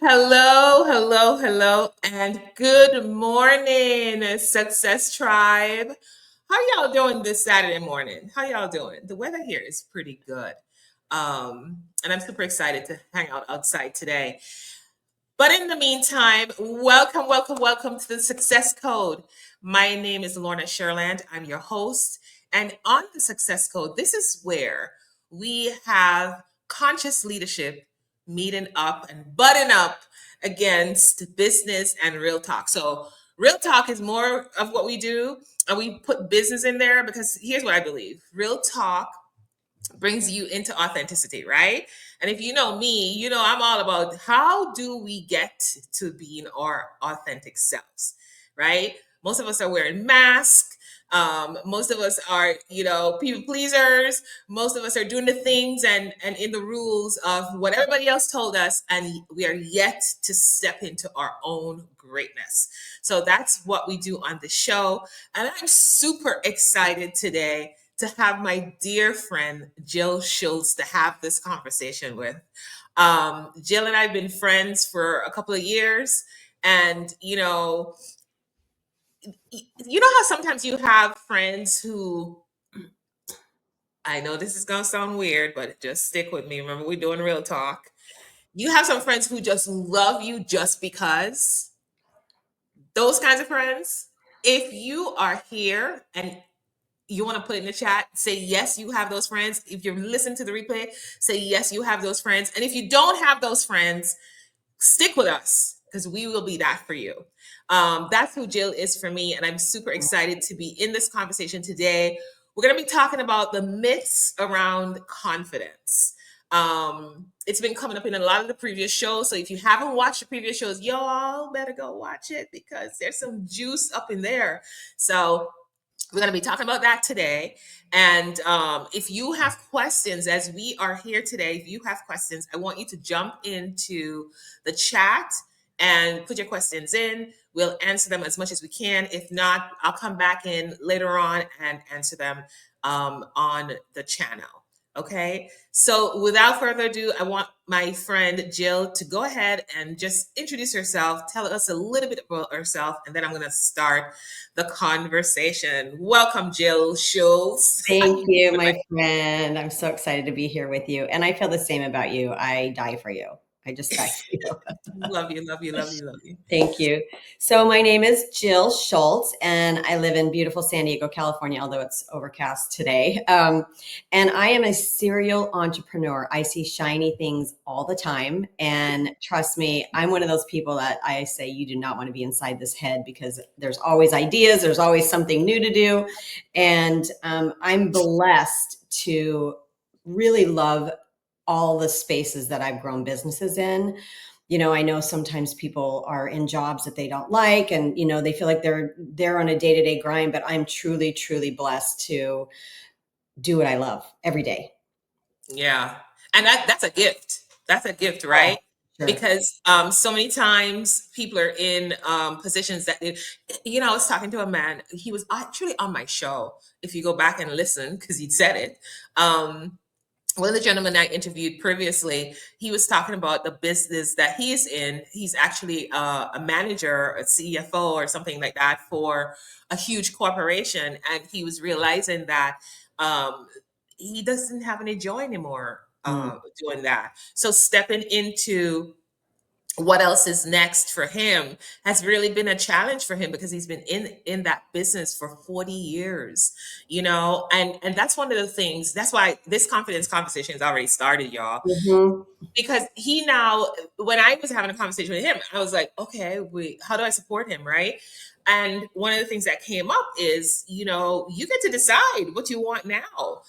Hello, hello, hello, and good morning, Success Tribe. How y'all doing this Saturday morning? How y'all doing? The weather here is pretty good. And I'm super excited to hang out outside today. But in the meantime, welcome, welcome, welcome to the Success Code. My name is Lorna Sherland. I'm your host. And on the Success Code, this is where we have conscious leadership meeting up and button up against business and real talk. So, real talk is more of what we do, and we put business in there because here's what I believe real talk brings you into authenticity, right? And if you know me, you know I'm all about how do we get to being our authentic selves, right? Most of us are wearing masks. Most of us are, people pleasers. Most of us are doing the things and in the rules of what everybody else told us, and we are yet to step into our own greatness. So that's what we do on the show, and I'm super excited today to have my dear friend Jill Schultz to have this conversation with. Jill and I have been friends for a couple of years, and you know how sometimes you have friends who I know this is gonna sound weird, but just stick with me. Remember, we're doing real talk. You have some friends who just love you just because. Those kinds of friends. If you are here and you want to put it in the chat, say yes, you have those friends. If you're listening to the replay, say yes, you have those friends. And if you don't have those friends, stick with us because we will be that for you. That's who Jill is for me. And I'm super excited to be in this conversation today. We're going to be talking about the myths around confidence. It's been coming up in a lot of the previous shows. So if you haven't watched the previous shows, y'all better go watch it because there's some juice up in there. So we're going to be talking about that today. And if you have questions, as we are here today, if you have questions, I want you to jump into the chat and put your questions in. We'll answer them as much as we can. If not, I'll come back in later on and answer them on the channel. Okay. So without further ado, I want my friend Jill to go ahead and just introduce herself, tell us a little bit about herself, and then I'm going to start the conversation. Welcome, Jill Schultz. Thank you, my friend. I'm so excited to be here with you. And I feel the same about you. I die for you. I just die for you. Love you, love you, love you, love you. Thank you. So my name is Jill Schultz, and I live in beautiful San Diego, California, although it's overcast today. And I am a serial entrepreneur. I see shiny things all the time. And trust me, I'm one of those people that I say you do not want to be inside this head because there's always ideas. There's always something new to do. And I'm blessed to really love all the spaces that I've grown businesses in. I know sometimes people are in jobs that they don't like and, they feel like they're on a day-to-day grind, but I'm truly, truly blessed to do what I love every day. Yeah. And that's a gift. That's a gift, right? Sure. Because so many times people are in positions that I was talking to a man. He was actually on my show. If you go back and listen, because he said it. One of the gentlemen I interviewed previously, he was talking about the business that he's in. He's actually a manager, a CFO, or something like that for a huge corporation, and he was realizing that he doesn't have any joy anymore doing that. So stepping into what else is next for him has really been a challenge for him because he's been in that business for 40 years, and that's one of the things. That's why this confidence conversation has already started, y'all. Mm-hmm. Because he now, when I was having a conversation with him, I was like, okay, how do I support him, right? And one of the things that came up is, you get to decide what you want now.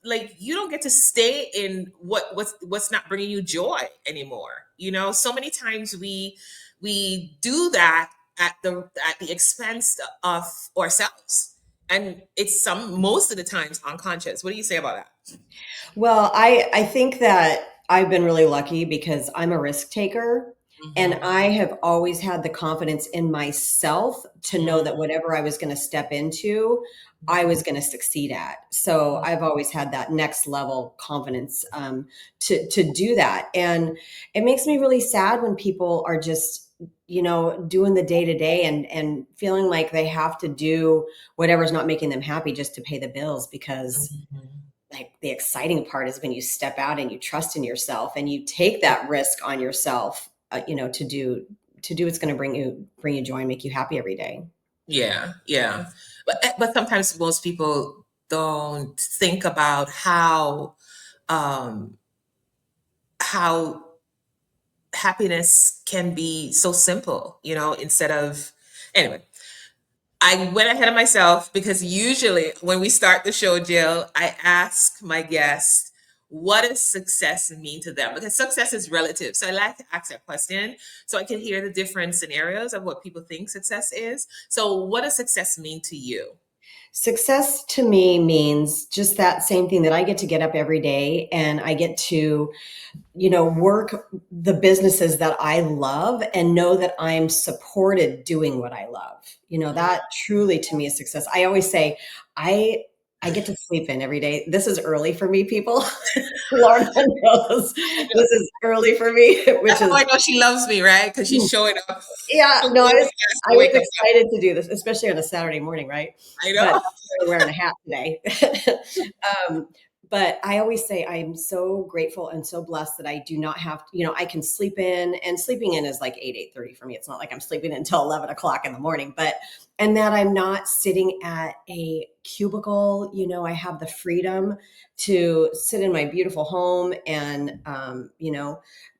Like you don't get to stay in what's not bringing you joy anymore. So many times we do that at the expense of ourselves, and it's most of the times unconscious. What do you say about that? Well, I think that I've been really lucky because I'm a risk taker. And Mhm. I have always had the confidence in myself to know Mm. that whatever I was going to step into, I was going to succeed at. So Mhm. I've always had that next level confidence to do that. And it makes me really sad when people are just, doing the day to day and feeling like they have to do whatever's not making them happy just to pay the bills, because Mhm. like the exciting part is when you step out and you trust in yourself and you take that risk on yourself, to do what's going to bring you joy and make you happy every day. Yeah, yeah. But sometimes most people don't think about um how happiness can be so simple, instead of anyway. I went ahead of myself because usually when we start the show, Jill, I ask my guests, what does success mean to them? Because success is relative. So I like to ask that question so I can hear the different scenarios of what people think success is. So, what does success mean to you? Success to me means just that same thing, that I get to get up every day and I get to, work the businesses that I love and know that I'm supported doing what I love. Mm. That truly to me is success. I always say I I get to sleep in every day. This is early for me, people. Lorna knows this is early for me, which That's how is I know she loves me, right? Because she's showing up yeah, so no, early as I to was wake up. excited to do this, especially on a Saturday morning, right? I But know. that's why I'm wearing a hat today. um, but I always say I'm so grateful and so blessed that I do not have to, I can sleep in, and sleeping in is like 8:30 for me. It's not like I'm sleeping until 11 o'clock in the morning, and that I'm not sitting at a cubicle. I have the freedom to sit in my beautiful home and,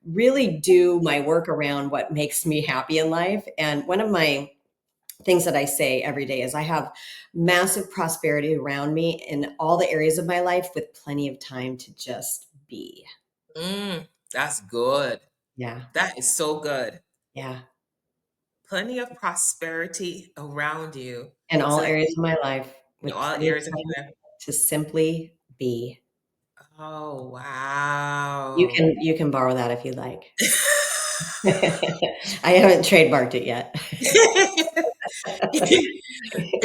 really do my work around what makes me happy in life. And one of my things that I say every day is I have massive prosperity around me in all the areas of my life with plenty of time to just be. That's good. Yeah. That is so good. Yeah. Plenty of prosperity around you. In all So areas of my life in with all plenty of areas of time your life. to simply be. Oh, You wow. can you can borrow that if you'd like. I haven't trademarked it yet.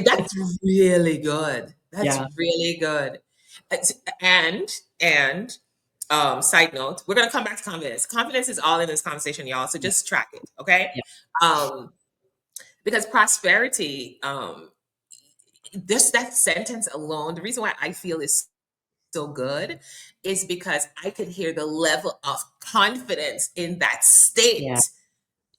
That's really good. That's Yeah. really good. And side note, we're gonna come back to confidence. Confidence is all in this conversation, y'all. So just track it, okay? Yeah. Um, because prosperity, just that sentence alone, the reason why I feel is so good is because I could hear the level of confidence in that Yeah. state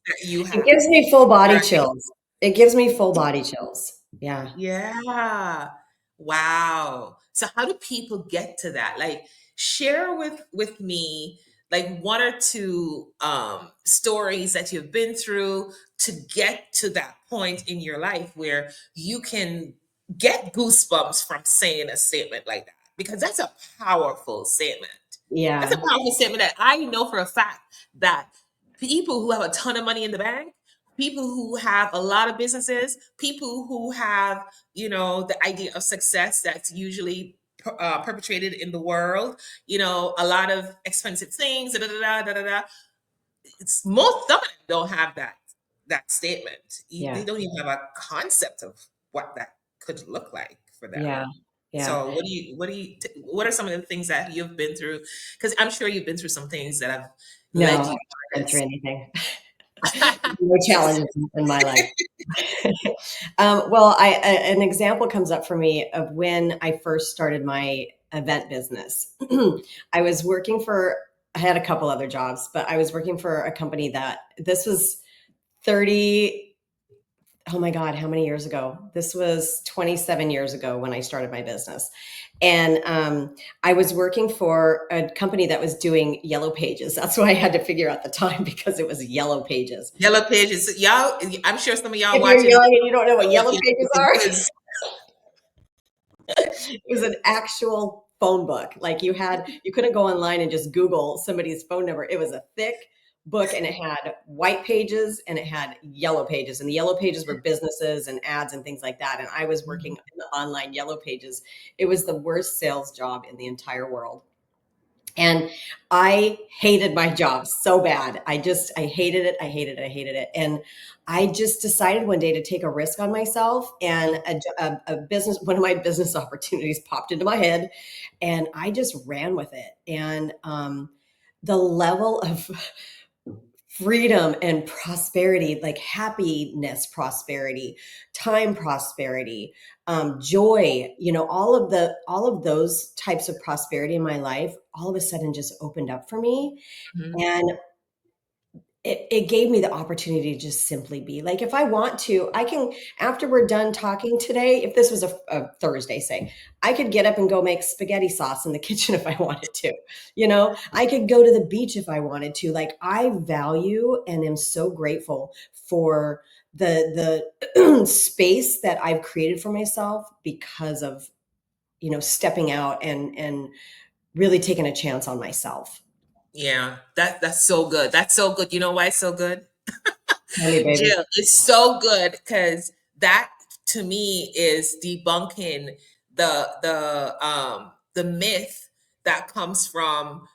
that you It have, gives me full body right? chills. It gives me full body chills. Yeah. Yeah. Wow. So how do people get to that? Like share with me like one or two stories that you've been through to get to that point in your life where you can get goosebumps from saying a statement like that, because that's a powerful statement. That's a Yeah. powerful statement that I know for a fact that people who have a ton of money in the bank, people who have a lot of businesses, people who have, the idea of success that's usually perpetrated in the world, a lot of expensive things, da, da, da, da, da, da. Most some of them don't have that statement. They Yeah. don't even have a concept of what that could look like for them. Yeah. Yeah. So what are some of the things that you've been through? Because I'm sure you've been through some things that have No, led I've you never to been through this. anything. No challenges in my life. Well, an example comes up for me of when I first started my event business. I had a couple other jobs, but I was working for a company that this was 30, oh my God, how many years ago? This was 27 years ago when I started my business. And I was working for a company that was doing yellow pages. That's what I had to figure out the time, because it was yellow pages. Yellow pages, y'all. I'm sure some of y'all If you're watching young and you don't know what know what yellow yellow pages pages are, is. it was an actual phone book. Like you couldn't go online and just Google somebody's phone number. It was a thick book, and it had white pages and it had yellow pages. And the yellow pages were businesses and ads and things like that. And I was working in the online yellow pages. It was the worst sales job in the entire world. And I hated my job so bad. I hated it. I hated it. I hated it. And I just decided one day to take a risk on myself, and a business, one of my business opportunities popped into my head, and I just ran with it. And the level of freedom and prosperity, like happiness, prosperity, time, prosperity, joy, all of those types of prosperity in my life, all of a sudden just opened up for me. Mhm. And it gave me the opportunity to just simply be like, if I want to, I can, after we're done talking today, if this was a Thursday, say, I could get up and go make spaghetti sauce in the kitchen if I wanted to. I could go to the beach if I wanted to. Like, I value and am so grateful for the space that I've created for myself because of, stepping out and really taking a chance on myself. Yeah, that's so good. That's so good. You know why it's so good? Tell me, baby. Jill, it's so good because that to me is debunking the myth that comes from,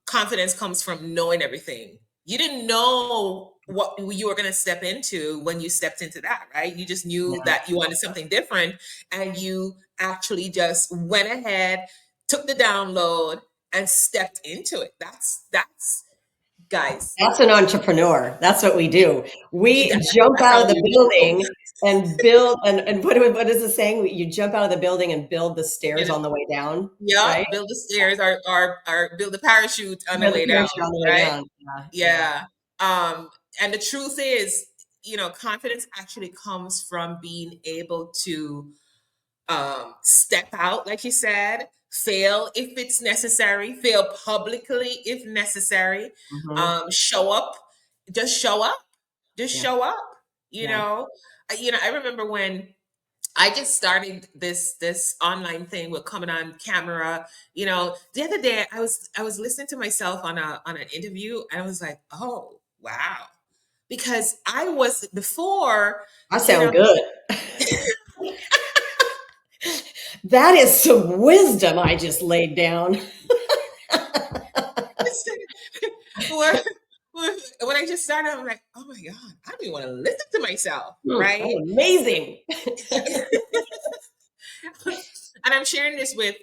confidence comes from knowing everything. You didn't know what you were going to step into when you stepped into that, right? You just knew Yeah. that you wanted something different, and you actually just went ahead, took the download, and stepped into it. That's guys. That's an entrepreneur. That's what we do. We jump That's out how of the we roll. building and build, and what is the saying? You jump out of the building and build the You stairs know, on the way down, yep, right? build the stairs or build the parachute on the Build the way down, parachute on the way right? down. Yeah, yeah. Yeah. Um, and the truth is, confidence actually comes from being able to step out, like you said, fail if it's necessary, fail publicly if necessary, Mhm. show up, just show up, just Yeah, show up. You yeah. know, I remember when I just started this online thing with coming on camera. The other day I was listening to myself on an interview, and I was like, oh wow, because I was before, I you know, sound good. That is some wisdom I just laid down. when when I just started, I'm like, oh my god, I don't even want to listen to myself, I'm right? amazing. And I'm sharing this with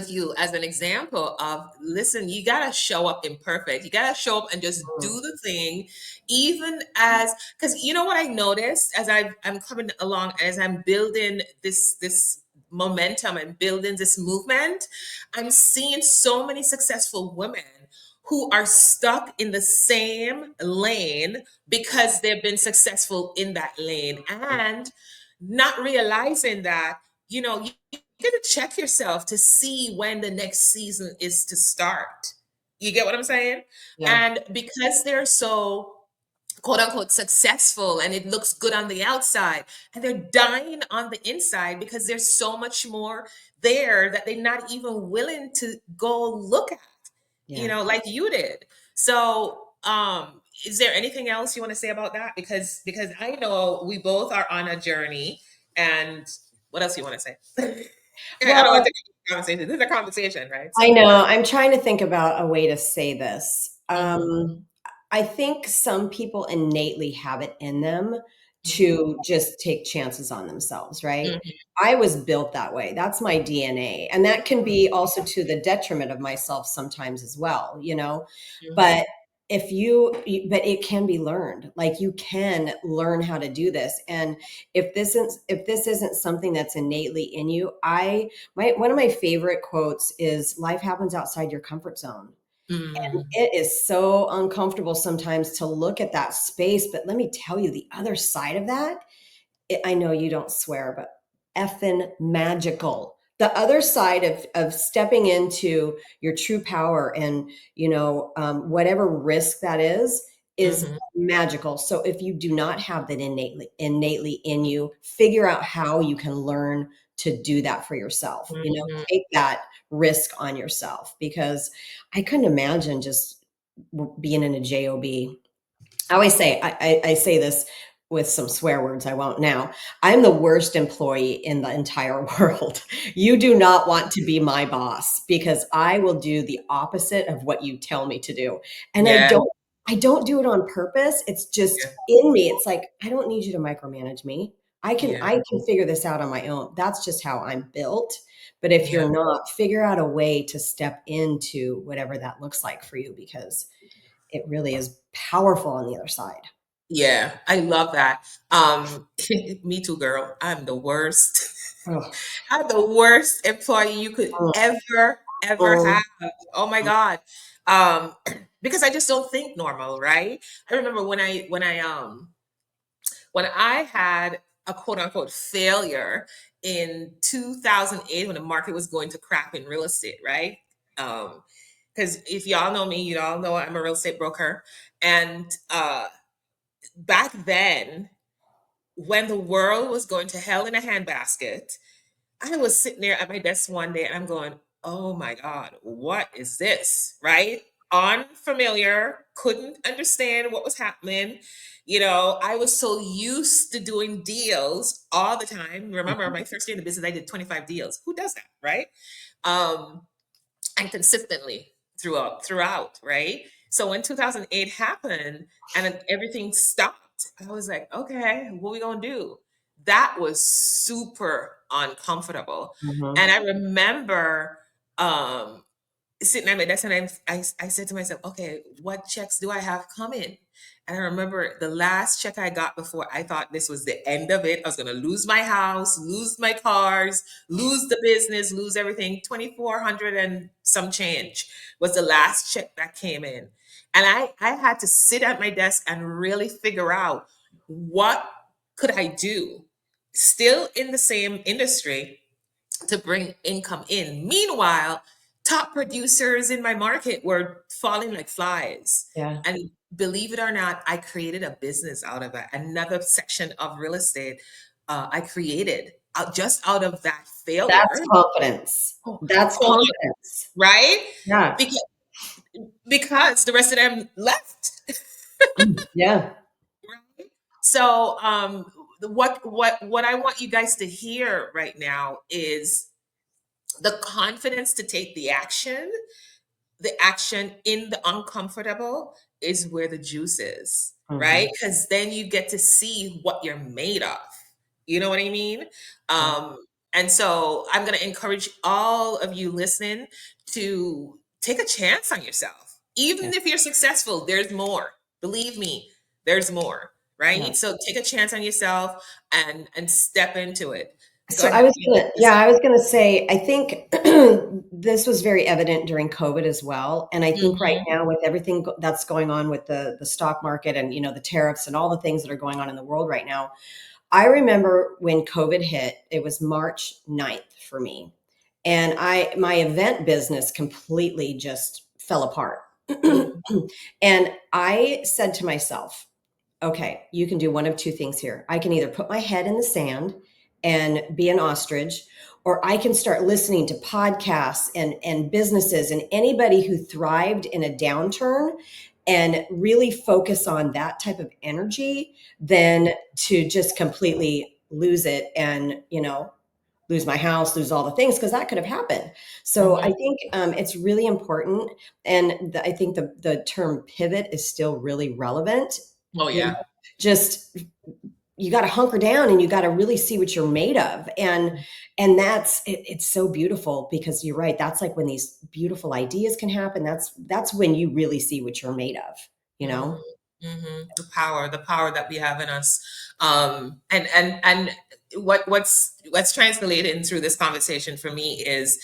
you as an example of, listen, you gotta show up imperfect. You gotta show up and just do Mm, the thing, even as, because you know what I noticed as I'm coming along, as I'm building this momentum and building this movement, I'm seeing so many successful women who are stuck in the same lane because they've been successful in that lane, and not realizing that, you got to check yourself to see when the next season is to start. You get what I'm saying? yeah, And because they're so quote unquote successful and it looks good on the outside, and they're dying on the inside because there's so much more there that they're not even willing to go look at, yeah. like you did. So, is there anything else you want to say about that? Because I know we both are on a journey, and what else you want to say? I don't want Well, to take a conversation. This is a conversation, right? I So, know. I'm trying to think about a way to say this. mhm, I think some people innately have it in them mhm, to just take chances on themselves, right? mhm, I was built that way. That's my DNA. And that can be also to the detriment of myself sometimes as well. mhm, But but it can be learned. Like, you can learn how to do this. And if this isn't something that's innately in you, one of my favorite quotes is, life happens outside your comfort zone. And mhm, it is so uncomfortable sometimes to look at that space. But let me tell you, the other side of that, I know you don't swear, but effing magical. The other side of stepping into your true power, and whatever risk that is mhm, magical. So if you do not have that innately in you, figure out how you can learn to do that for yourself. mhm. Take that risk on yourself, because I couldn't imagine just being in a job. I always say, I say this, with some swear words I won't now. I'm the worst employee in the entire world. You do not want to be my boss because I will do the opposite of what you tell me to do. And Yeah. I don't do it on purpose. It's just Yeah. in me. It's like I don't need you to micromanage me. Yeah. I can figure this out on my own. That's just how I'm built. But if Yeah. you're not, figure out a way to step into whatever that looks like for you because it really is powerful on the other side. Yeah. I love that. Me too, girl. I'm the worst. Oh, I'm the worst employee you could mm, ever mm, have. Oh my God. Um, because I just don't think normal, right? I remember when I had a quote unquote failure in 2008 when the market was going to crap in real estate, right? Because if y'all know me, you all know I'm a real estate broker. And back then, when the world was going to hell in a handbasket, I was sitting there at my desk one day and I'm going, oh my God, what is this? Right? Unfamiliar, couldn't understand what was happening. I was so used to doing deals all the time. Remember, mhm. my first year in the business, I did 25 deals. Who does that? Right? Um, and consistently throughout, right? So when 2008 happened and then everything stopped, I was like, okay, what we gonna do? That was super uncomfortable. Mhm. And I remember um sitting at my desk and I said to myself, okay, what checks do I have coming? And I remember the last check I got before I thought this was the end of it. I was going to lose my house, lose my cars, lose the business, lose everything. 2,400 and some change was the last check that came in. And I had to sit at my desk and really figure out what could I do still in the same industry to bring income in. Meanwhile, top producers in my market were falling like flies. Yeah. And believe it or not, I created a business out of it. Another section of real estate I created just out of that That's failure. confidence. That's Hold on, confidence. right? Yeah. Because the rest of them left. Yeah. Right? So what I want you guys to hear right now is the confidence to take the action in the uncomfortable is where the juice is, right? Mhm. Because then you get to see what you're made of. You know what I mean? Yeah. Um, and so I'm going to encourage all of you listening to take a chance on yourself. Yeah. Even if you're successful, there's more. Believe me, there's more, Yeah. right? So take a chance on yourself and step into it. Go So ahead. I was gonna say, I think this was very evident during COVID as well. And I think right Mhm. now with everything that's going on with the stock market and, the tariffs and all the things that are going on in the world right now, I remember when COVID hit, it was March 9th for me. And my event business completely just fell apart. Mhm. And I said to myself, okay, you can do one of two things here. I can either put my head in the sand and be an ostrich, or I can start listening to podcasts and businesses and anybody who thrived in a downturn and really focus on that type of energy than to just completely lose it and, lose my house, lose all the things, because that could have happened. So I Mhm. think it's really important. And I think the term pivot is still really relevant. Oh You know, yeah. just you got to hunker down and you got to really see what you're made of. And it's so beautiful because you're right. That's like when these beautiful ideas can happen. That's when you really see what you're made of, you Mhm, know? mhm. The power that we have in us. And what's translated through this conversation for me is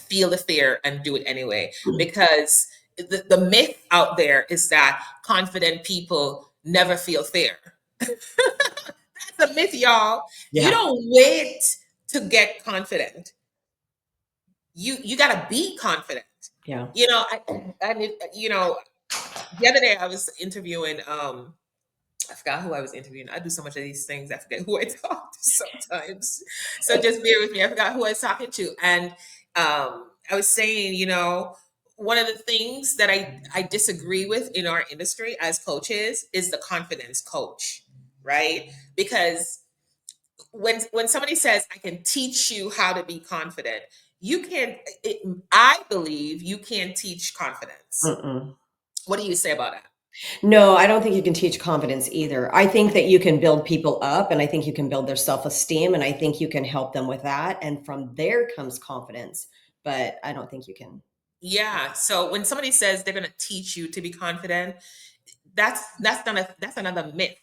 feel the fear and do it anyway. Because the myth out there is that confident people never feel fear. That's a myth, y'all. You Yeah. don't wait to get confident. You gotta be confident. Yeah. The other day I was interviewing I forgot who I was interviewing. I do so much of these things, I forget who I talk to sometimes. So just bear with me. I forgot who I was talking to. And I was saying, one of the things that I disagree with in our industry as coaches is the confidence coach. right? Because when somebody says, I can teach you how to be confident, you can it, I believe you can teach confidence. Mm-mm. What do you say about that? No, I don't think you can teach confidence either. I think that you can build people up, and I think you can build their self-esteem, and I think you can help them with that. And from there comes confidence. But I don't think you can. Yeah. So when somebody says they're going to teach you to be confident, that's another myth,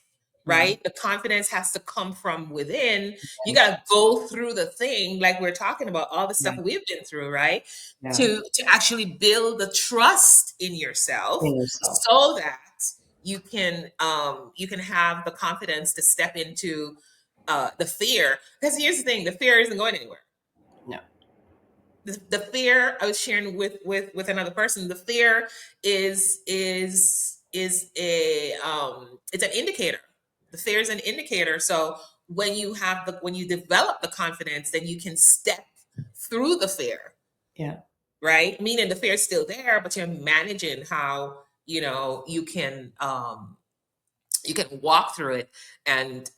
Mm, right? The confidence has to come from within. You got to go through the thing, like we're talking about all the yeah, stuff we've been through, right? yeah, To actually build the trust in yourself in yourself. so that you can have the confidence to step into the fear. Because here's the thing, the fear isn't going anywhere. No. The fear I was sharing with another person, the fear is a it's an indicator. The fear is an indicator. So when you develop the confidence, then you can step through the fear, Yeah. right? Meaning the fear is still there, but you're managing how you can walk through it and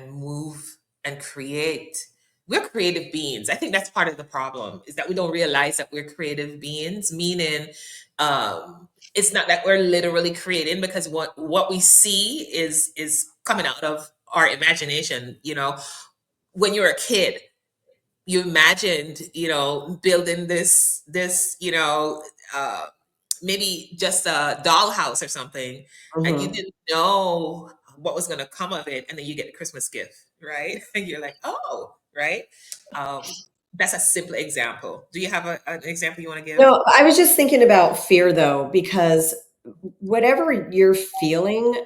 move and create. We're creative beings. I think that's part of the problem, is that we don't realize that we're creative beings, meaning it's not that we're literally creating, because what we see is coming out of our imagination. When you're a kid, you imagined, building this, uh, maybe just a dollhouse or something, and you Hmm. didn't know what was going to come of it, and then you get a Christmas gift, right? And you're like, oh, right. That's a simple example. Do you have an example you want to give? No, I was just thinking about fear though, because whatever you're feeling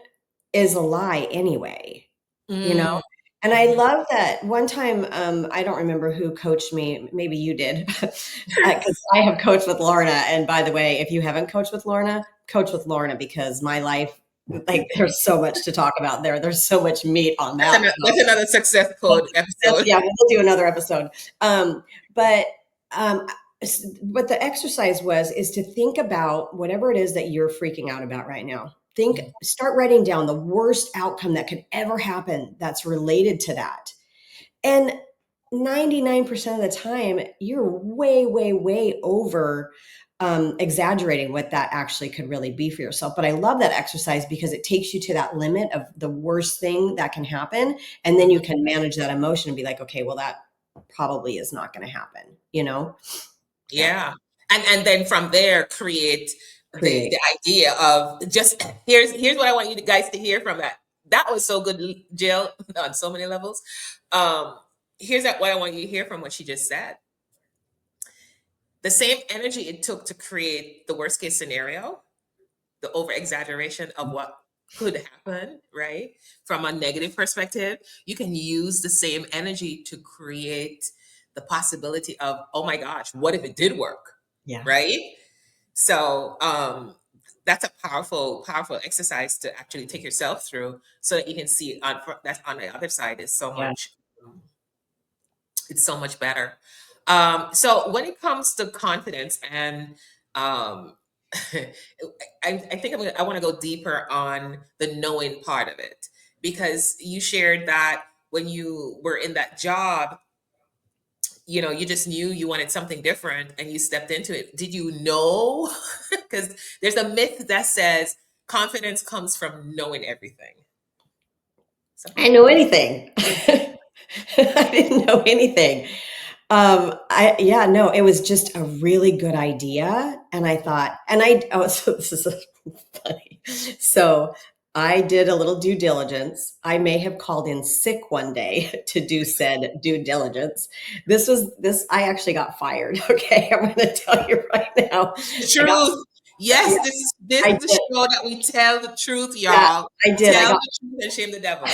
is a lie anyway, you know? Mm, And I mhm. love that one time, I don't remember who coached me, maybe you did, because I have coached with Lorna. And by the way, if you haven't coached with Lorna, coach with Lorna, because my life, like, there's so much to talk about there. There's so much meat on that. That's another success code episode. Yeah, we'll do another episode. But um, what the exercise was is to think about whatever it is that you're freaking out about right now. Mhm. Start writing down the worst outcome that could ever happen that's related to that. And 99% of the time, you're way, way, way over exaggerating what that actually could really be for yourself. But I love that exercise because it takes you to that limit of the worst thing that can happen. And then you Mhm. can manage that emotion and be like, okay, well, that probably is not going to happen, you know? Yeah. Yeah. And then from there create the Create. idea of, just here's what I want you guys to hear from that. That was so good, Jill, on so many levels. Um, what I want you to hear from what she just said. The same energy it took to create the worst case scenario, the over exaggeration of what could happen, right? From a negative perspective, you can use the same energy to create the possibility of, oh my gosh, what if it did work? Yeah. Right? So that's a powerful exercise to actually take yourself through, so that you can see that's on the other side is so Yeah. much it's so much better. So when it comes to confidence and um, I think I want to go deeper on the knowing part of it, because you shared that when you were in that job, you just knew you wanted something different and you stepped into it. Did you know? Because there's a myth that says confidence comes from knowing everything. Some I people know don't. anything. I didn't know anything. Yeah, no, it was just a really good idea. And I thought, so this is funny. So I did a little due diligence. I may have called in sick one day to do said due diligence. I actually got fired. Okay. I'm going to tell you right now. The I got, truth. Yes, yeah, this I is the did. show that we tell the truth, Yeah, y'all. I did. Tell the truth and shame the devil.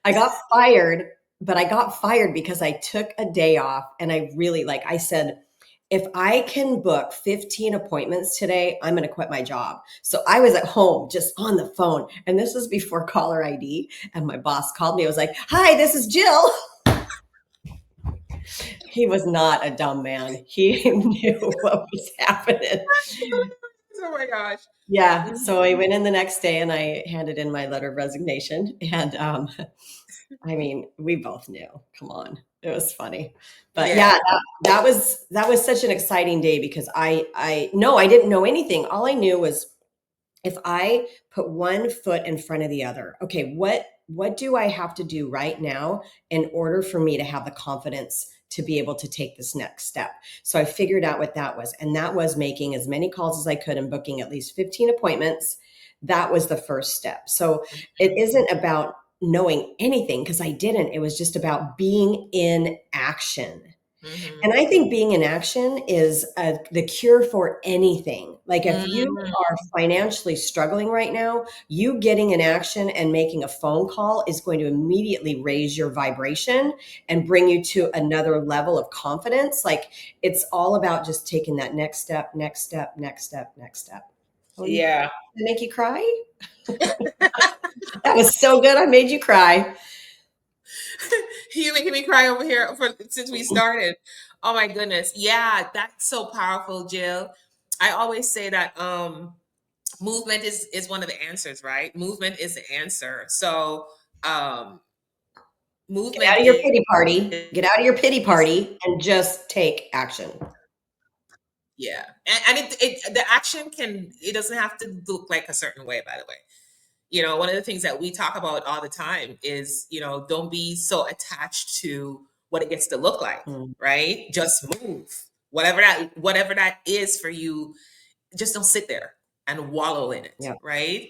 I got fired, but I got fired because I took a day off and I really, like I said, if I can book 15 appointments today, I'm going to quit my job. So I was at home just on the phone. And this was before caller ID. And my boss called me. I was like, hi, this is Jill. He was not a dumb man. He knew what was happening. Oh my gosh. Yeah. So I Mhm. went in the next day and I handed in my letter of resignation. And I mean, we both knew. Come on. It was funny. But yeah, Yeah. that was such an exciting day because I didn't know anything. All I knew was if I put one foot in front of the other, okay, what do I have to do right now in order for me to have the confidence to be able to take this next step? So I figured out what that was, and that was making as many calls as I could and booking at least 15 appointments. That was the first step. So it isn't about knowing anything because I didn't. It was just about being in action. And Mhm. I think being in action is the cure for anything. Like if you Mhm. are financially struggling right now, you getting in action and making a phone call is going to immediately raise your vibration and bring you to another level of confidence. Like it's all about just taking that next step, next step, next step, next step. Oh, you Yeah. make you cry? That was so good. I made you cry. You making me cry over here since we started. Oh my goodness. Yeah, that's so powerful, Jill. I always say that movement is one of the answers, right? Movement is the answer. So um Get out movement of your pity party. is Get out of your pity party and just take action. yeah. And the action it doesn't have to look like a certain way, by the way. One of the things that we talk about all the time is, don't be so attached to what it gets to look like, Mm, right? Just move. Whatever that is for you, just don't sit there and wallow in it, yeah. right?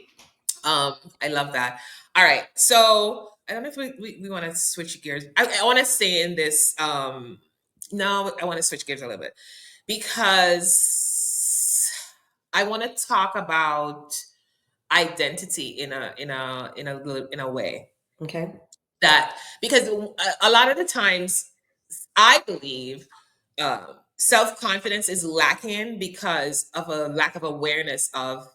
I love that. All right. So I don't know if we want to switch gears. I want to stay in this. No, I want to switch gears a little bit because I want to talk about identity in a way Okay. that because a lot of the times I believe self-confidence is lacking because of a lack of awareness of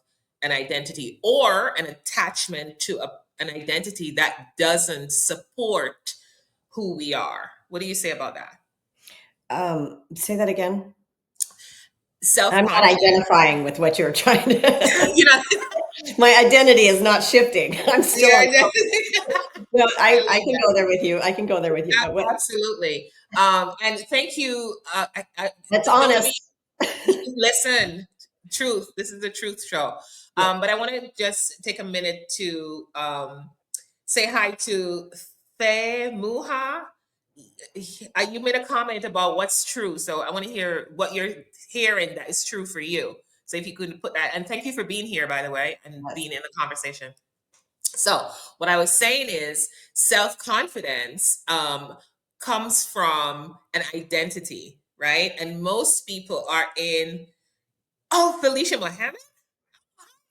an identity or an attachment to an identity that doesn't support who we are. What do you say about that? Say that again. I'm not Self-confidence. identifying with what you're trying to. you know My identity is not shifting. I'm still on. yeah, No, I I love can go there with you. I can go there with you. But what? Absolutely. And thank you. That's Don't let me honest. listen. Truth. This is the truth show. Yeah. But I want to just take a minute to say hi to Faye Muha. You made a comment about what's true, so I want to hear what you're hearing that is true for you. So if you could put that, and thank you for being here, by the way, and Yes. being in the conversation. So, what I was saying is self confidence comes from an identity, right? And most people are in, oh, Felicia Mohammed?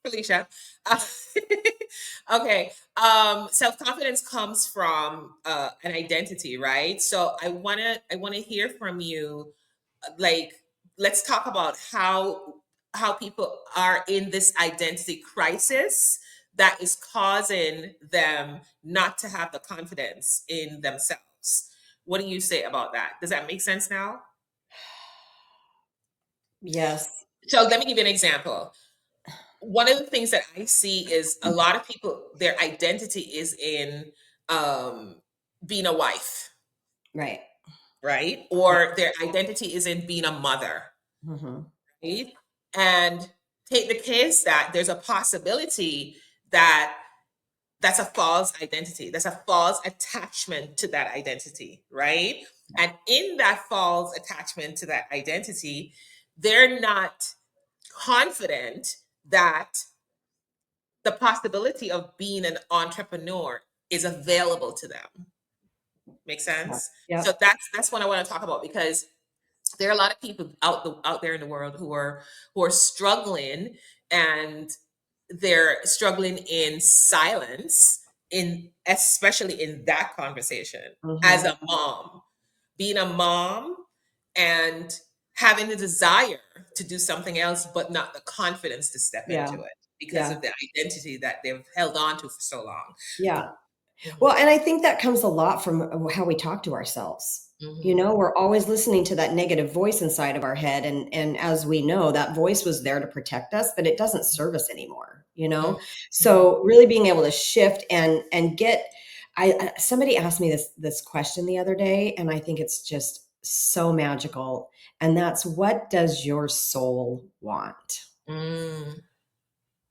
Felicia. Uh, okay. Self confidence comes from an identity, right? So, I want to hear from you like let's talk about how people are in this identity crisis that is causing them not to have the confidence in themselves. What do you say about that? Does that make sense now? Yes. So let me give you an example. One of the things that I see is a lot of people, their identity is in um, being a wife, Right. right? Yeah. Or their identity is in being a mother, Hmm. right? And take the case that there's a possibility that that's a false identity, that's a false attachment to that identity, right? And in that false attachment to that identity, they're not confident that the possibility of being an entrepreneur is available to them. Make Yeah. sense? Yeah. So that's what I want to talk about because there are a lot of people out there in the world who are struggling, and they're struggling in silence, in especially in that conversation as Hmm. a mom, being a mom and having the desire to do something else but not the confidence to step Yeah. into it because Yeah. of the identity that they've held on to for so long. Yeah. Mhm. Well, and I think that comes a lot from how we talk to ourselves. Mhm. We're always listening to that negative voice inside of our head. And as we know, that voice was there to protect us, but it doesn't serve us anymore. Mhm. So really being able to shift and get, somebody asked me this question the other day, and I think it's just so magical. And that's, what does your soul want? Mm.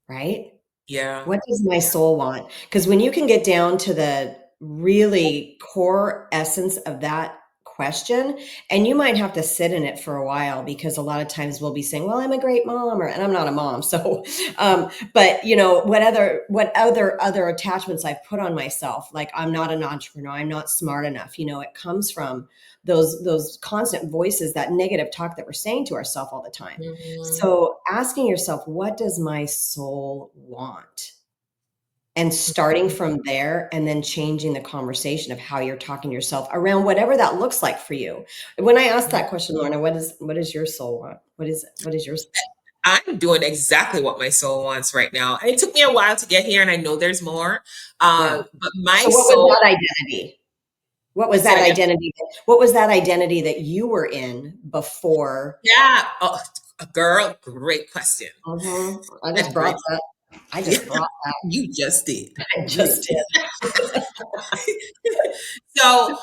Right? Yeah. What does my soul want? Because when you can get down to the really core essence of that question, and you might have to sit in it for a while, because a lot of times we'll be saying, "Well, I'm a great mom," and I'm not a mom. So, but what other attachments I've put on myself, like I'm not an entrepreneur, I'm not smart enough. It comes from those constant voices, that negative talk that we're saying to ourselves all the time. Mhm. So asking yourself, what does my soul want? And starting from there, and then changing the conversation of how you're talking to yourself around whatever that looks like for you. When I asked that question, Lorna, what does your soul want? What is your soul? I'm doing exactly what my soul wants right now. And it took me a while to get here, and I know there's more. Yeah. But my So what was soul, that identity? What was say that that again. identity? What was that identity that you were in before? Yeah. Oh, a girl, great question. Mhm. I A just brought great, that. I yeah, just brought that. you just did. I You just did. did. So,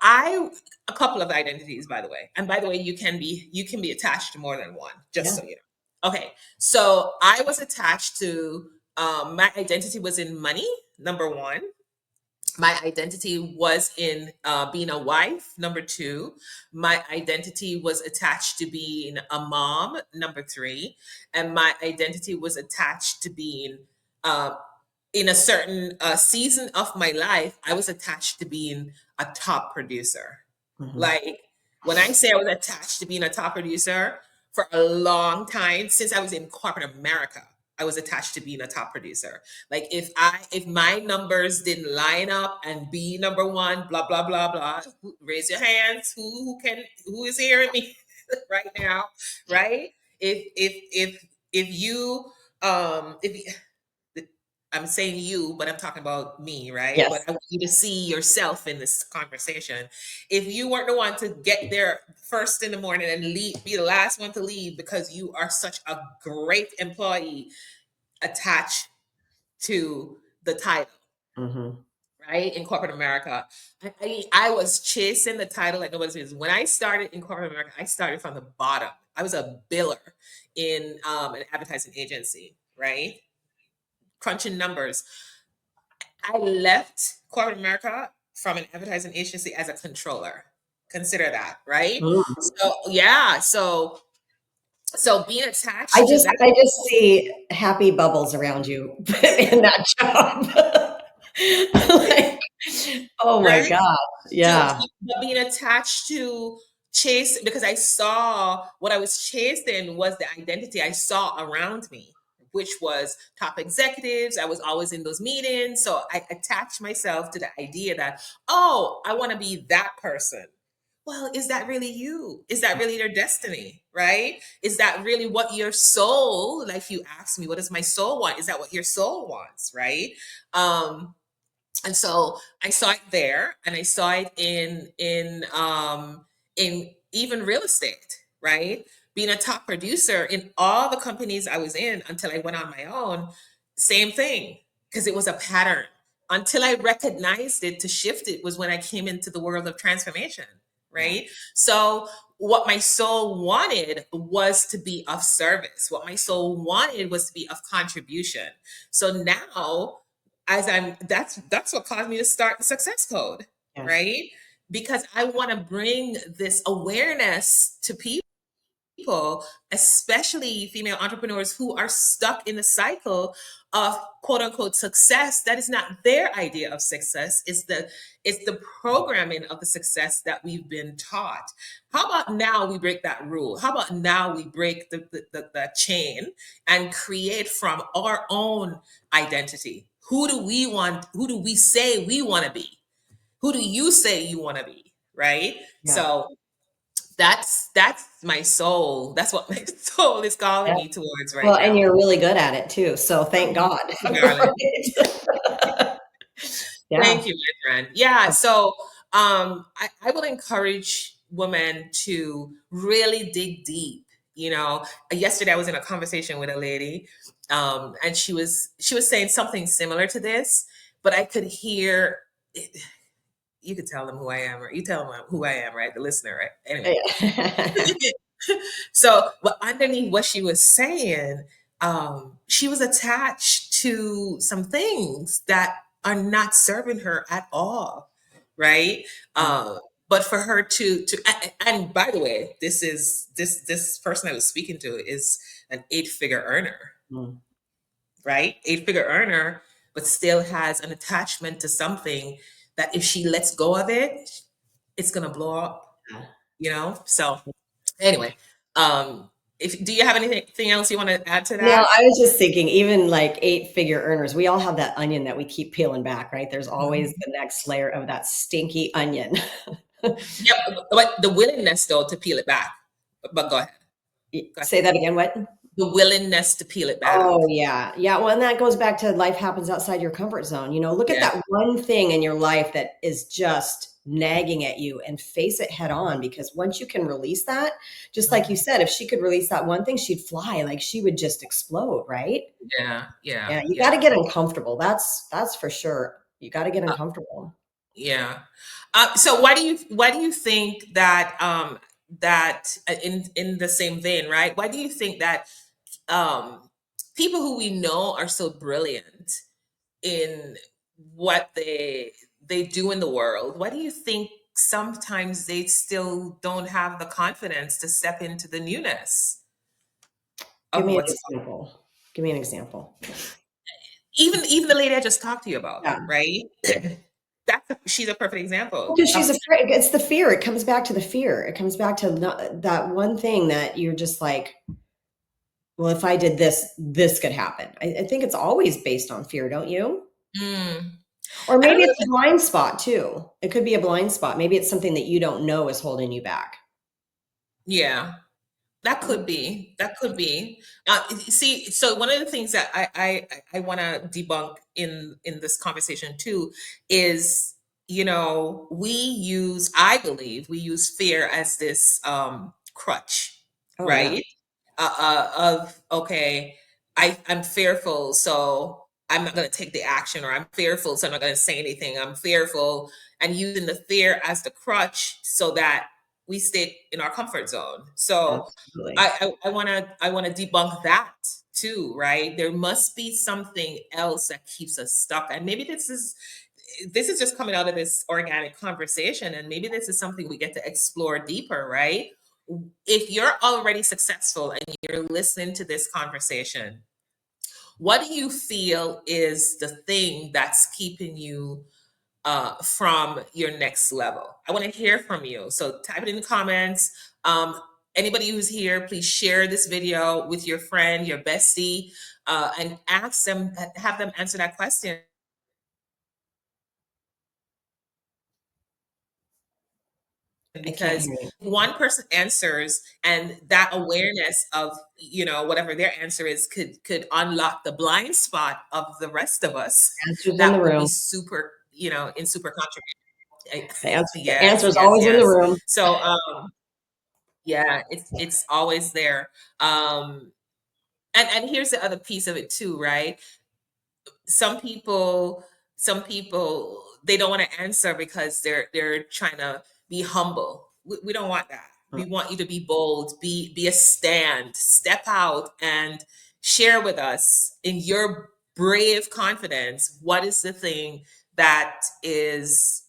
I a couple of identities, by the way. And by the way, you can be attached to more than one, just Yeah. so you know. Okay. So I was attached to my identity was in money, number one. My identity was in being a wife, number two. My identity was attached to being a mom, number three. And my identity was attached to being uh, in a certain season of my life, I was attached to being a top producer. Mhm. Like, when I say I was attached to being a top producer for a long time, since I was in corporate America, I was attached to being a top producer. Like, if my numbers didn't line up and be number one, blah blah blah blah. Raise your hands. Who is hearing me right now? Right? If you if I'm saying you, but I'm talking about me, right? But Yes. I want you to see yourself in this conversation. If you weren't the one to get there first in the morning and leave, be the last one to leave because you are such a great employee attached to the title, Mhm. right? In corporate America, I was chasing the title like nobody's business. When I started in corporate America, I started from the bottom. I was a biller in an advertising agency, right? Crunching numbers. I left corporate America from an advertising agency as a controller. Consider that, right? Mm. So yeah, so being I attached to just that. I just see happy bubbles around you in that job. Like, oh my Right? god. So, Yeah. but being attached to chase, because I saw what I was chasing was the identity I saw around me, which was top executives. I was always in those meetings. So I attached myself to the idea that, oh, I want to be that person. Well, is that really you? Is that really your destiny? Right? Is that really what your soul, like you asked me, what does my soul want? Is that what your soul wants? Right? Um, and so I saw it there, and I saw it in even real estate, right? Being a top producer in all the companies I was in until I went on my own, same thing, because it was a pattern. Until I recognized it, to shift it was when I came into the world of transformation, Yeah. right? So what my soul wanted was to be of service. What my soul wanted was to be of contribution. So now, as I'm that's what caused me to start the Success Code, Yes. right? Because I want to bring this awareness to people, especially female entrepreneurs who are stuck in the cycle of quote unquote success. That is not their idea of success. It's the programming of the success that we've been taught. How about now we break that rule? How about now we break the chain and create from our own identity? Who do we want? Who do we say we want to be? Who do you say you want to be? Right? Yeah. So that's my soul. That's what my soul is calling Yeah. me towards right Well, and now. you're really good at it too. So thank Oh, God. darling. Right? Yeah. Thank you, my friend. Yeah. So I will encourage women to really dig deep. You know, yesterday I was in a conversation with a lady, and she was saying something similar to this, but I could hear. You could tell them who I am, or you tell them who I am, right? The listener, right? Anyway. Yeah. So, but underneath what she was saying, she was attached to some things that are not serving her at all, right? Uh, but for her and by the way, this person I was speaking to is an eight-figure earner, Mm. right? Eight-figure earner, but still has an attachment to something that if she lets go of it, it's gonna blow up, you know? So anyway, if do you have anything else you want to add to No, that? I was just thinking, even like eight-figure earners, we all have that onion that we keep peeling back, right? There's always Mhm. the next layer of that stinky onion. Yep, but the willingness though to peel it back. But go ahead. Go ahead. Say that again, what? The willingness to peel it back. Oh, yeah. Yeah, well, and that goes back to life happens outside your comfort zone. Look at Yeah. that one thing in your life that is just nagging at you and face it head on, because once you can release that, just like you Mhm. said, if she could release that one thing, she'd fly, like she would just explode, right? Yeah, yeah, Yeah, you gotta yeah. get uncomfortable. That's for sure. You gotta get Uh, uncomfortable. yeah. So why do you think that in the same vein, right? Why do you think that um people who we know are so brilliant in what they do in the world, why do you think sometimes they still don't have the confidence to step into the newness Give of me an what's example. Give me an example. even the lady I just talked to you about, Yeah. right? She's a perfect example Because of she's afraid. It's the fear. It comes back to the fear. It comes back to not, that one thing that you're just like, well, if I did this, this could happen. I think it's always based on fear, don't you? mm, Or I don't maybe know it's if a blind spot too. It could be a blind spot. Maybe it's something that you don't know is holding you back. yeah. That could be. That could be. See, so one of the things that I want to debunk in this conversation too is, I believe we use fear as this crutch, Oh yeah. right? Of okay, I'm fearful, so I'm not going to take the action, or I'm fearful, so I'm not going to say anything. I'm fearful, and using the fear as the crutch so that we stay in our comfort zone. So Absolutely. I want to debunk that too, right? There must be something else that keeps us stuck, and maybe this is just coming out of this organic conversation, and maybe this is something we get to explore deeper, right? If you're already successful and you're listening to this conversation, what do you feel is the thing that's keeping you from your next level? I want to hear from you. So type it in the comments. Anybody who's here, please share this video with your friend, your bestie, and have them answer that question. I can't Because hear you. one person answers, and that awareness of whatever their answer is could unlock the blind spot of the rest of us, Answers in the that would be room. super, in super The yes, answer's yes, always in the yes. room. So yeah, it's always there. And here's the other piece of it too, right? Some people they don't want to answer because they're trying to be humble. We don't want that. We want you to be bold, be a step out and share with us in your brave confidence what is the thing that is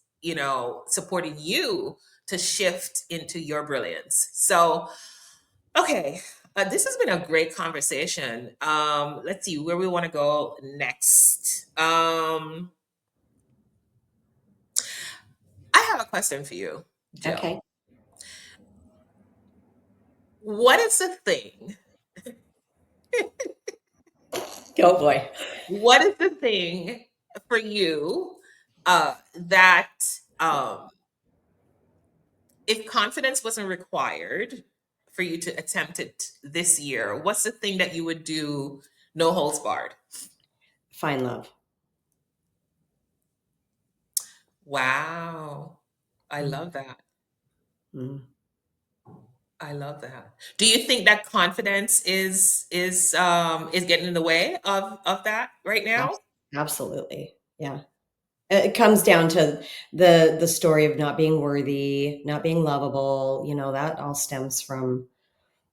supporting you to shift into your brilliance. So okay. This has been a great conversation. Let's see where we want to go next. I have a question for you, Jill. Okay. What is the thing? Oh boy. What is the thing for you that um, if confidence wasn't required for you to attempt it this year, what's the thing that you would do no holds barred? Find love. Wow. I love that. Mm. I love that. Do you think that confidence is getting in the way of that right now? Absolutely. Yeah. It comes down to the story of not being worthy, not being lovable, that all stems from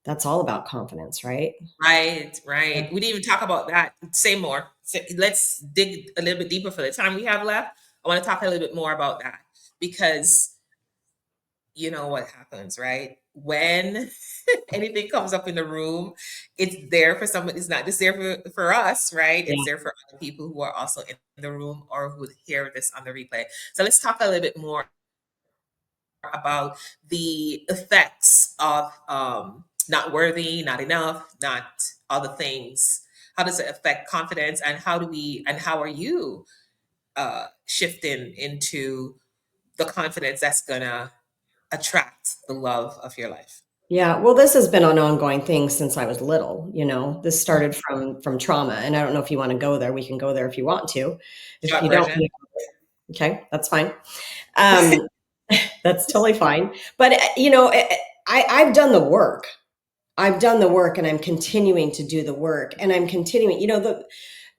that's all about confidence, right? Right, Yeah. right. We didn't even talk about that. Say more. Let's dig a little bit deeper for the time we have left. I want to talk a little bit more about that because you know what happens, right? When anything comes up in the room, it's there for someone. It's not just there for us, right? It's Yeah. there for other people who are also in the room or who hear this on the replay. So let's talk a little bit more about the effects of not worthy, not enough, not all the things. How does it affect confidence, and how are you shifting into the confidence that's gonna attract the love of your life? Yeah, well, this has been an ongoing thing since I was little, This Mhm. started from trauma, and I don't know if you wanna go there, we can go there if you want to. If Short you don't, version. okay, that's fine. Um, that's totally fine. But, I've done the work. I've done the work, and I'm continuing to do the work, and I'm continuing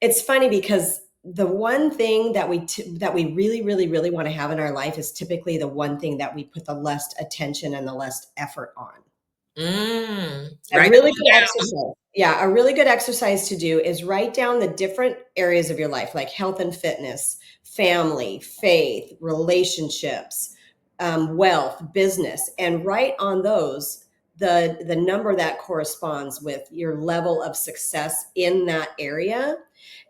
it's funny because the one thing that we really, really, really wanna have in our life is typically the one thing that we put the less attention and the less effort on. A Write that really good one down. exercise. Yeah, a really good exercise to do is write down the different areas of your life, like health and fitness, family, faith, relationships, wealth, business, and write on those the number that corresponds with your level of success in that area,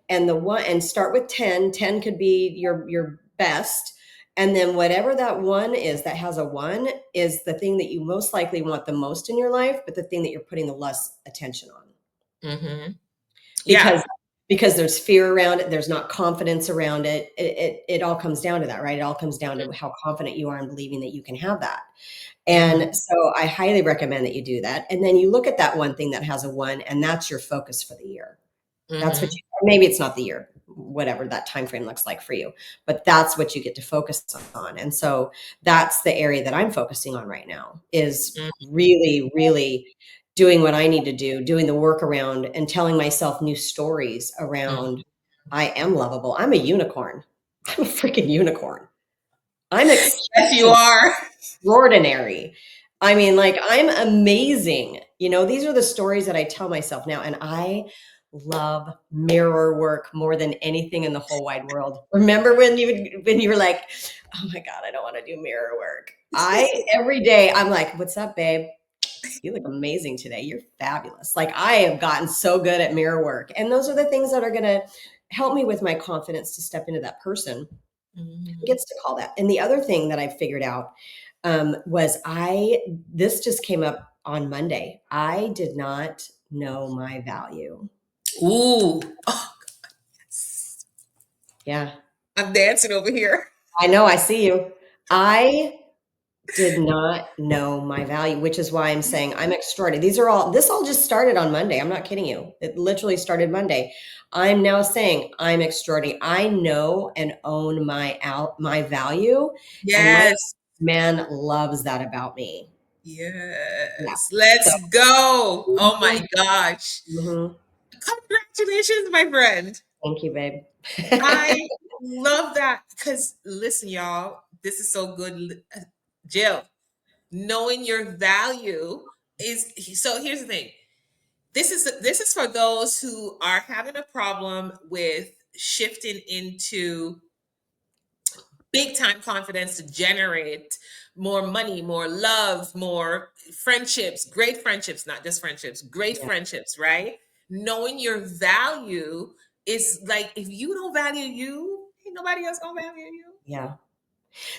and start with 10. 10 could be your best, and then whatever that one is that has a one is the thing that you most likely want the most in your life, but the thing that you're putting the less attention on, Hmm. Yeah. because there's fear around it, there's not confidence around it. It all comes down to that, right? It all comes down to how confident you are in believing that you can have that. Hmm. And so I highly recommend that you do that, and then you look at that one thing that has a one, and that's your focus for the year. That's what Hmm. you, or maybe it's not the year, whatever that time frame looks like for you, but that's what you get to focus on. And so that's the area that I'm focusing on right now, is really, really doing what I need to do, doing the work around and telling myself new stories around I am lovable. I'm a unicorn. I'm a freaking unicorn. I'm Yes, you exceptional. are. Extraordinary. I mean, like, I'm amazing. These are the stories that I tell myself now, and I love mirror work more than anything in the whole wide world. Remember when you were like, "Oh my god, I don't wanna do mirror work." Every day, I'm like, "What's up, babe? You look amazing today. You're fabulous." Like, I have gotten so good at mirror work, and those are the things that are gonna help me with my confidence to step into that person who Mhm. gets to call that. And the other thing that I figured out was this just came up on Monday. I did not know my value. Ooh. Oh, yes. Yeah, I'm dancing over here. I know. I see you. I did not know my value, which is why I'm saying I'm extraordinary. This all just started on Monday. I'm not kidding you. It literally started Monday. I'm now saying I'm extraordinary. I know and own my value, and my Yes. man loves that about me. Yeah. Yes. So, Let's go. Oh my mhm, gosh. mhm. Congratulations, my friend. Thank you, babe. I love that because listen, y'all, this is so good. Jill, knowing your value is so here's the thing. This is for those who are having a problem with shifting into big time confidence to generate more money, more love, more friendships, not just friendships, great Yeah, friendships, right? Knowing your value is like if you don't value you, ain't nobody else gonna value you. yeah.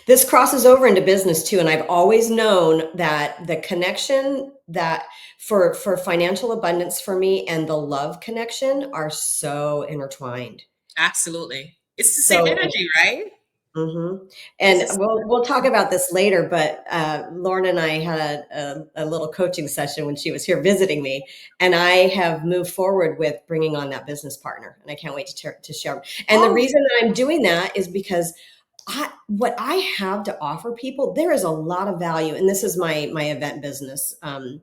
This crosses over into business too, and I've always known that the connection that for financial abundance for me and the love connection are so intertwined. Absolutely. It's the same So, energy, right? mhm. It's And just we'll talk about this later, but, Lorna and I had a little coaching session when she was here visiting me, and I have moved forward with bringing on that business partner, and I can't wait to share. And the oh reason that I'm doing that is because what I have to offer people, there is a lot of value, and this is my event business. Mhm.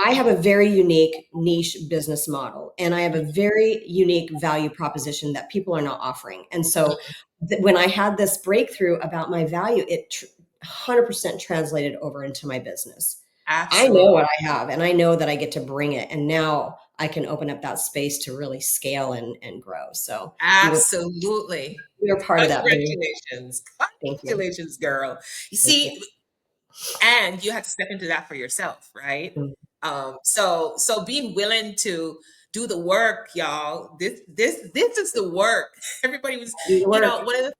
I have a very unique niche business model, and I have a very unique value proposition that people are not offering. And so, when I had this breakthrough about my value, it 100% translated over into my business. I know Absolutely. what I have, and I know that I get to bring it, and now I can open up that space to really scale and grow. So Absolutely. you're part of that, boo. Congratulations. Thank you. Congratulations, girl. You Thank you. see, and you have to step into that for yourself, right? Mm. So being willing to do the work, y'all. This is the work. Everybody was, Do the work. one of the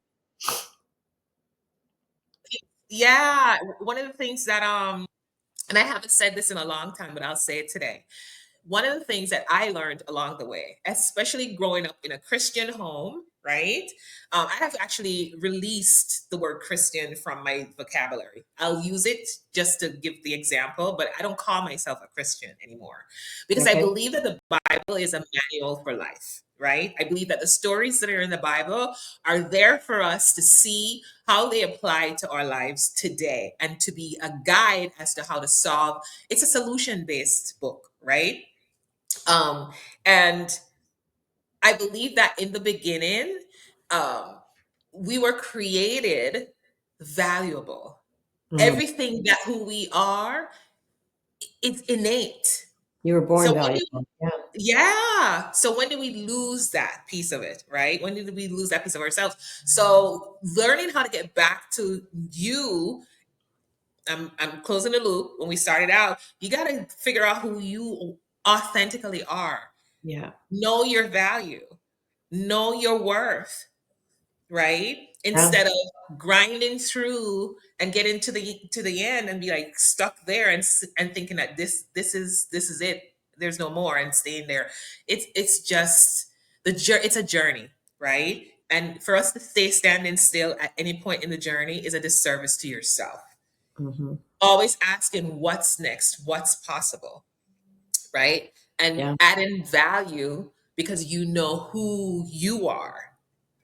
yeah, one of the things that and I haven't said this in a long time, but I'll say it today. One of the things that I learned along the way, especially growing up in a Christian home, right? I have actually released the word Christian from my vocabulary. I'll use it just to give the example, but I don't call myself a Christian anymore because I Okay. believe that the Bible is a manual for life, right? I believe that the stories that are in the Bible are there for us to see how they apply to our lives today and to be a guide as to how to solve. It's a solution based book, right? Um, and I believe that in the beginning, um, we were created valuable. Mm. Everything that who we are, it's innate. You were So born when do valuable. Yeah. yeah. So when do we lose that piece of it, right? When did we lose that piece of ourselves? So learning how to get back to you, I'm closing the loop. When we started out, you got to figure out who you authentically are. Yeah. Know your value, know your worth, right? Yeah. Instead of grinding through and getting to the end and be like stuck there and thinking that this is it. There's no more and staying there. It's just it's a journey, right? And for us to stay standing still at any point in the journey is a disservice to yourself. Hmm. Always asking what's next, what's possible, right? And Yeah. adding value because you know who you are,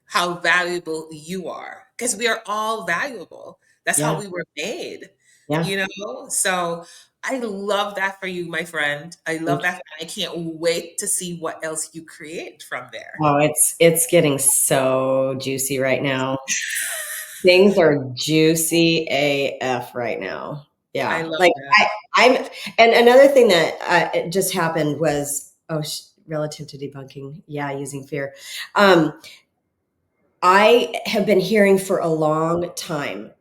how valuable you are, because we are all valuable. That's how Yeah. we were made, Yeah. you know? So I love that for you, my friend. I love Thank you. that. I can't wait to see what else you create from there. Oh, it's getting so juicy right now. Things are juicy AF right now. I Yeah. love Like that. I'm, and another thing that it just happened was, relative to debunking. Yeah. Using fear. Um, I have been hearing for a long time,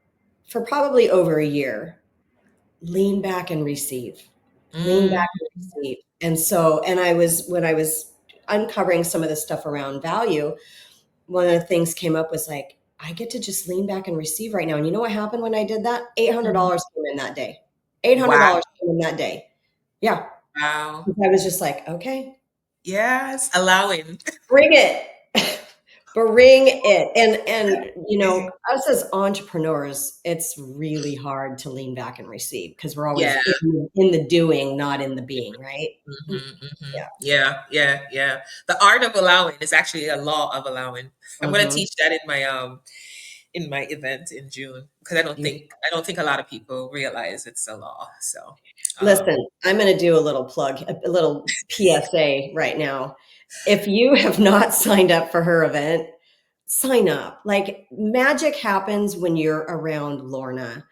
for probably over a year, lean back and receive, lean Mm, back and receive. And so, when I was uncovering some of the stuff around value, one of the things came up was like, I get to just lean back and receive right now. And you know what happened when I did that? mhm. $800 came in that day. $800 Wow. came in that day. Yeah. Wow. I was just like, okay, Yes. Allowing. bring it. Bring it. And us as entrepreneurs, it's really hard to lean back and receive because we're always Yeah. in the doing, not in the being, right? Mhm, mhm. Yeah. Yeah, yeah, yeah. The art of allowing is actually a law of allowing. I'm going to Hmm. teach that in my event in June because I don't think a lot of people realize it's a law. So, um, Listen, I'm going to do a little plug, a little PSA right now. If you have not signed up for her event, sign up. Like magic happens when you're around Lorna.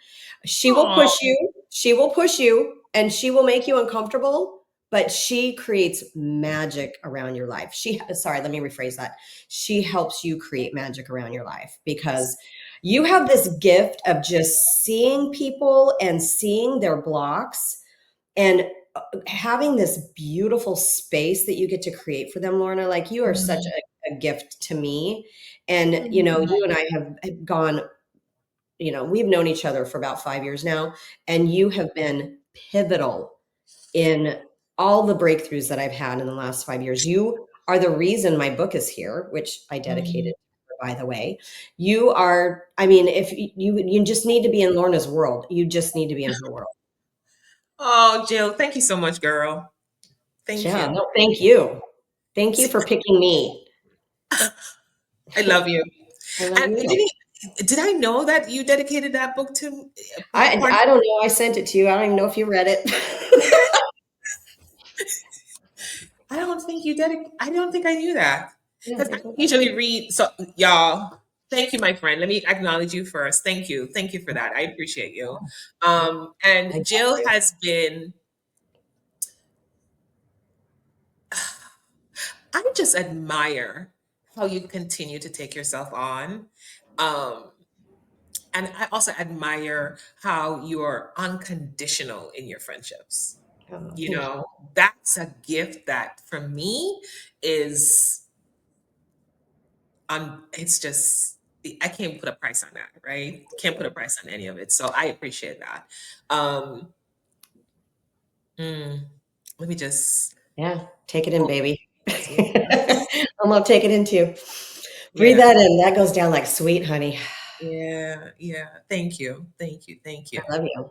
She will aw, push you, and she will make you uncomfortable, but she creates magic around your life. Sorry, let me rephrase that. She helps you create magic around your life because you have this gift of just seeing people and seeing their blocks and having this beautiful space that you get to create for them, Lorna. Like you are such mhm, a gift to me. And, mhm. you and I have gone, we've known each other for about 5 years now, and you have been pivotal in all the breakthroughs that I've had in the last 5 years. You are the reason my book is here, which I dedicated Mhm. to her, by the way. You are, I mean, if you just need to be in Lorna's world, you just need to be in her world. Oh, Jill, thank you so much, girl. Thank Yeah, you. no, thank you. Thank you for picking me. I love you. I love And you. Did I know that you dedicated that book to I part? I don't know. I sent it to you. I don't even know if you read it. I don't think I knew that Yeah, because I it's okay. usually read. So, y'all, thank you, my friend. Let me acknowledge you first. Thank you for that. I appreciate you. And I got Jill you. has been. I just admire how you continue to take yourself on. Um, and I also admire how you're unconditional in your friendships. Oh, You thank you. know, that's a gift that for me is it's just I can't put a price on that, right? Can't put a price on any of it. So I appreciate that. Um, mm, let me just Yeah, take it in, pull baby. this one. I'm gonna take it in too. Breathe Yeah, that in. That goes down like sweet honey. yeah, yeah. Thank you, thank you, thank you. I love you.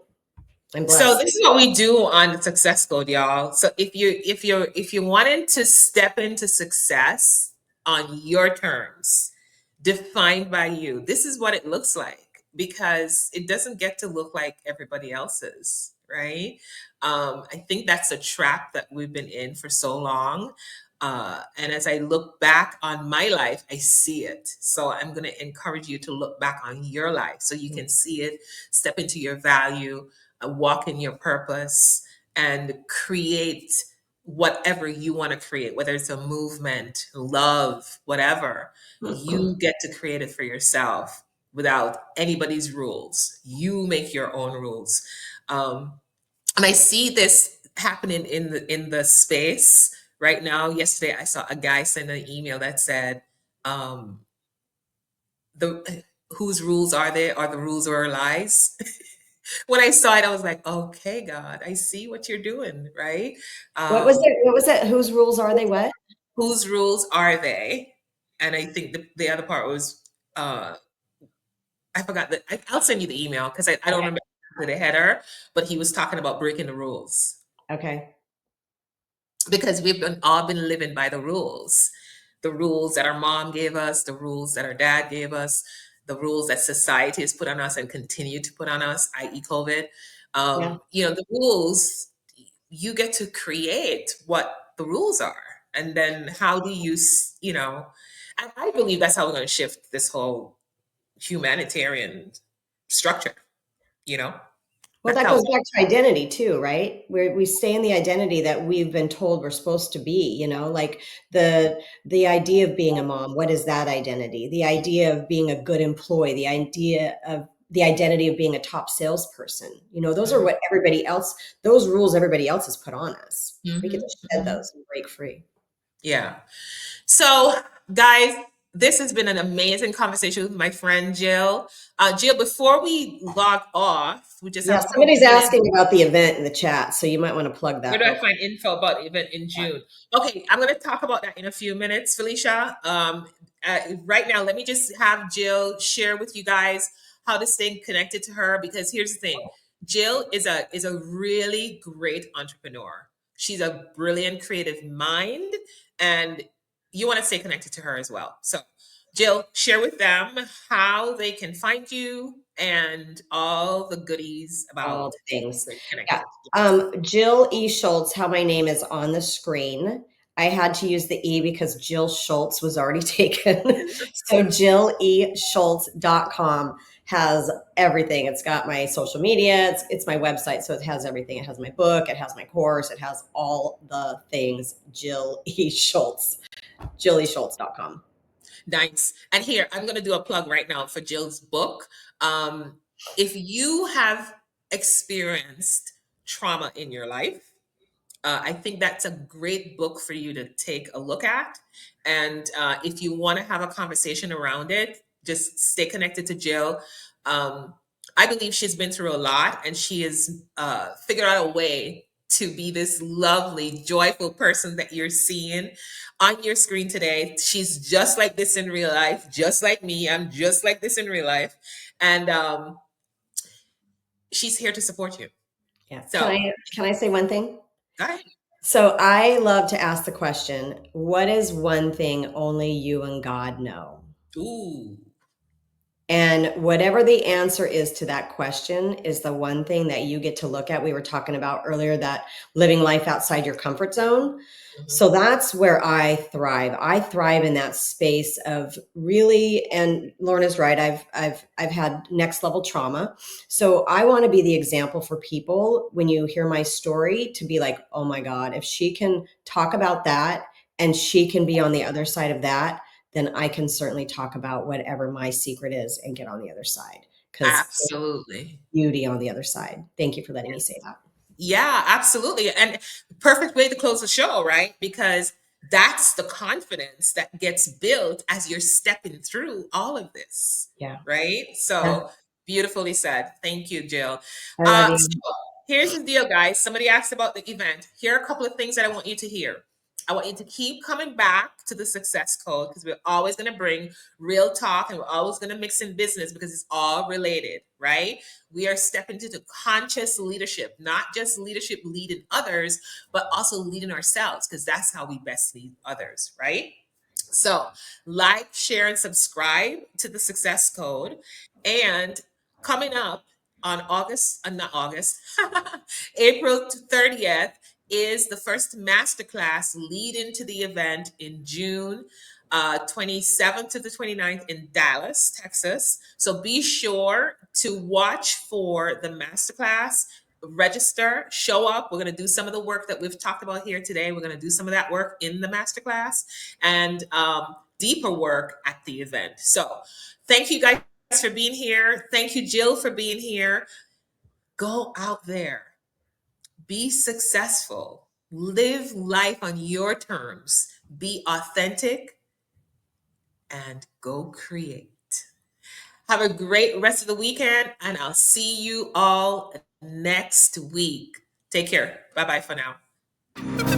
I'm So blessed. this is what we do on the Success Code, y'all. So if you wanted to step into success on your terms, defined by you, this is what it looks like because it doesn't get to look like everybody else's, right? I think that's a trap that we've been in for so long. And as I look back on my life, I see it. So I'm going to encourage you to look back on your life so you can see it, step into your value, walk in your purpose and create whatever you want to create, whether it's a movement, love, whatever. You get to create it for yourself without anybody's rules. You make your own rules. Um, and I see this happening in the space right now. Yesterday, I saw a guy send an email that said, um, "The whose rules are they? Are the rules or lies?" When I saw it, I was like, okay, God, I see what you're doing, right? What was Um, it? What was it? Whose rules are they? What? whose rules are they? And I think the other part was, uh, I forgot that. I'll send you the email because I don't Okay. remember the header, but he was talking about breaking the rules Okay. because we've been all been living by the rules that our mom gave us, the rules that our dad gave us, the rules that society has put on us and continue to put on us, i.e., COVID. Yeah. The rules you get to create what the rules are, and then how do you, I believe that's how we're going to shift this whole humanitarian structure. You know, Well, that's that how. goes back to identity too, right? Where we stay in the identity that we've been told we're supposed to be, like the idea of being a mom, what is that identity? The idea of being a good employee, the idea of the identity of being a top salesperson. Those are Mhm, what everybody else, those rules everybody else has put on us. We get mhm, to shed mhm. those and break free. Yeah. So, guys, this has been an amazing conversation with my friend Jill. Jill, before we log off, we just have Yeah, a couple somebody's of minutes. asking about the event in the chat, so you might want to plug Where that do real I quick. find info about the event in June? Okay, I'm going to talk about that in a few minutes, Felicia. Right now, let me just have Jill share with you guys how to stay connected to her because here's the thing: Jill is a really great entrepreneur. She's a brilliant creative mind, and you want to stay connected to her as well. So, Jill, share with them how they can find you and all the goodies All about the things. staying connected. Yeah. Jill E. Schultz, how my name is on the screen. I had to use the E because Jill Schultz was already taken. So JillESchultz.com has everything. It's got my social media, it's my website. So it has everything. It has my book, it has my course, it has all the things. Jill E. Schultz, JillESchultz.com. Nice. And here, I'm going to do a plug right now for Jill's book. Um, if you have experienced trauma in your life, I think that's a great book for you to take a look at. And if you want to have a conversation around it, just stay connected to Jill. Um, I believe she's been through a lot and she has figured out a way to be this lovely, joyful person that you're seeing on your screen today. She's just like this in real life, just like me. I'm just like this in real life. And she's here to support you. Yeah. Can So, I can I say one thing? go ahead. So I love to ask the question, what is one thing only you and God know? Ooh. And whatever the answer is to that question is the one thing that you get to look at. We were talking about earlier that living life outside your comfort zone. Mhm. So that's where I thrive. I thrive in that space of really, and Lorna's right. I've had next level trauma. So I want to be the example for people when you hear my story to be like, oh my God, if she can talk about that and she can be on the other side of that, then I can certainly talk about whatever my secret is and get on the other side because Absolutely. beauty on the other side. Thank you for letting me say that. Yeah, absolutely. And perfect way to close the show, right? Because that's the confidence that gets built as you're stepping through all of this, Yeah. right? Yeah. So beautifully said. Thank you, Jill. I love So you. here's the deal, guys. Somebody asked about the event. Here are a couple of things that I want you to hear. I want you to keep coming back to the success code because we're always going to bring real talk and we're always going to mix in business because it's all related, right? We are stepping into conscious leadership, not just leadership leading others, but also leading ourselves because that's how we best lead others, right? So, like, share, and subscribe to the Success Code. And coming up on not August, April 30th is the first masterclass leading to the event in June 27th to the 29th in Dallas, Texas. So be sure to watch for the masterclass, register, show up. We're going to do some of the work that we've talked about here today. We're going to do some of that work in the masterclass and deeper work at the event. So thank you guys for being here. Thank you, Jill, for being here. Go out there, be successful, live life on your terms, be authentic, and go create. Have a great rest of the weekend, and I'll see you all next week. Take care. Bye bye for now.